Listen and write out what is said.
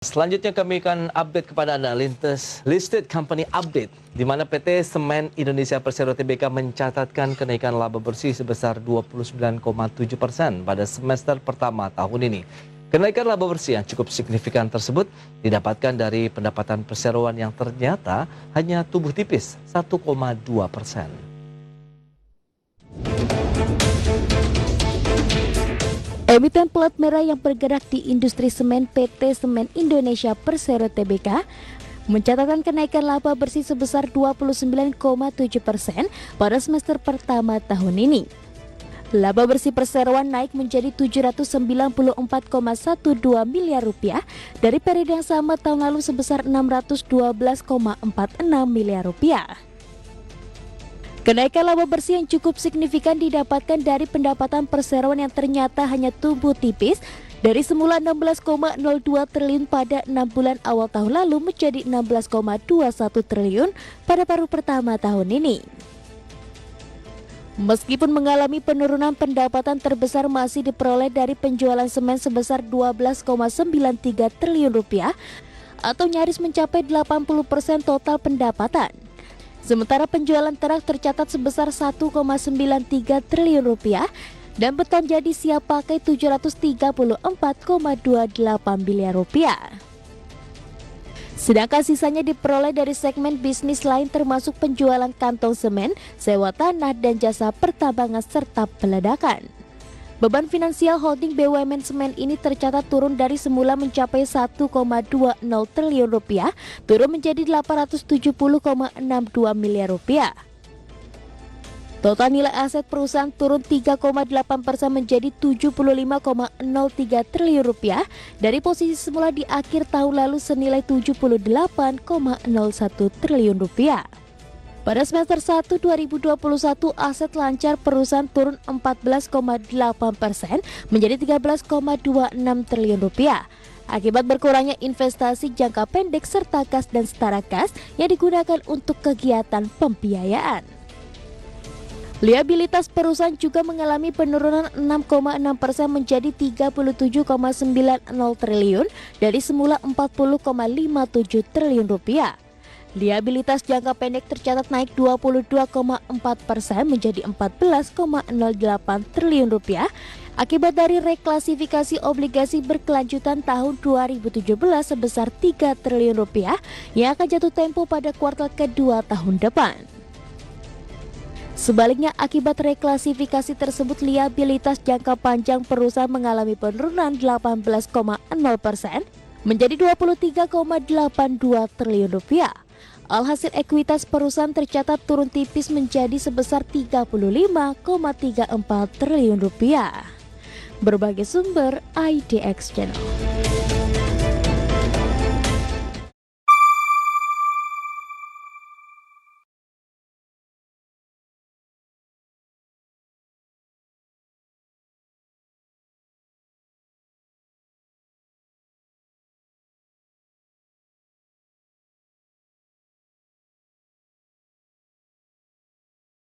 Selanjutnya kami akan update kepada Anda listed company update, di mana PT Semen Indonesia Persero Tbk mencatatkan kenaikan laba bersih sebesar 29,7% pada semester pertama tahun ini. Kenaikan laba bersih yang cukup signifikan tersebut didapatkan dari pendapatan perseroan yang ternyata hanya tumbuh tipis 1,2%. Emiten plat merah yang bergerak di industri semen PT Semen Indonesia Persero Tbk mencatatkan kenaikan laba bersih sebesar 29,7% pada semester pertama tahun ini. Laba bersih perseroan naik menjadi 794,12 miliar rupiah dari periode yang sama tahun lalu sebesar 612,46 miliar rupiah. Kenaikan laba bersih yang cukup signifikan didapatkan dari pendapatan perseroan yang ternyata hanya tumbuh tipis dari semula 16,02 triliun pada 6 bulan awal tahun lalu menjadi 16,21 triliun pada paruh pertama tahun ini. Meskipun mengalami penurunan, pendapatan terbesar masih diperoleh dari penjualan semen sebesar 12,93 triliun rupiah atau nyaris mencapai 80% total pendapatan. Sementara penjualan terak tercatat sebesar 1,93 triliun rupiah dan beton jadi siap pakai 734,28 miliar rupiah. Sedangkan sisanya diperoleh dari segmen bisnis lain termasuk penjualan kantong semen, sewa tanah dan jasa pertambangan serta peledakan. Beban finansial holding BUMN Semen ini tercatat turun dari semula mencapai 1,20 triliun rupiah, turun menjadi 870,62 miliar rupiah. Total nilai aset perusahaan turun 3,8% menjadi 75,03 triliun rupiah dari posisi semula di akhir tahun lalu senilai 78,01 triliun rupiah. Pada semester 1 2021, aset lancar perusahaan turun 14,8% menjadi 13,26 triliun rupiah. Akibat berkurangnya investasi jangka pendek serta kas dan setara kas yang digunakan untuk kegiatan pembiayaan. Liabilitas perusahaan juga mengalami penurunan 6,6% menjadi 37,90 triliun dari semula 40,57 triliun rupiah. Liabilitas jangka pendek tercatat naik 22,4% menjadi 14,08 triliun rupiah akibat dari reklasifikasi obligasi berkelanjutan tahun 2017 sebesar 3 triliun rupiah yang akan jatuh tempo pada kuartal kedua tahun depan. Sebaliknya, akibat reklasifikasi tersebut, liabilitas jangka panjang perusahaan mengalami penurunan 18,0% menjadi 23,82 triliun rupiah. Alhasil ekuitas perusahaan tercatat turun tipis menjadi sebesar 35,34 triliun rupiah. Berbagai sumber IDX Channel.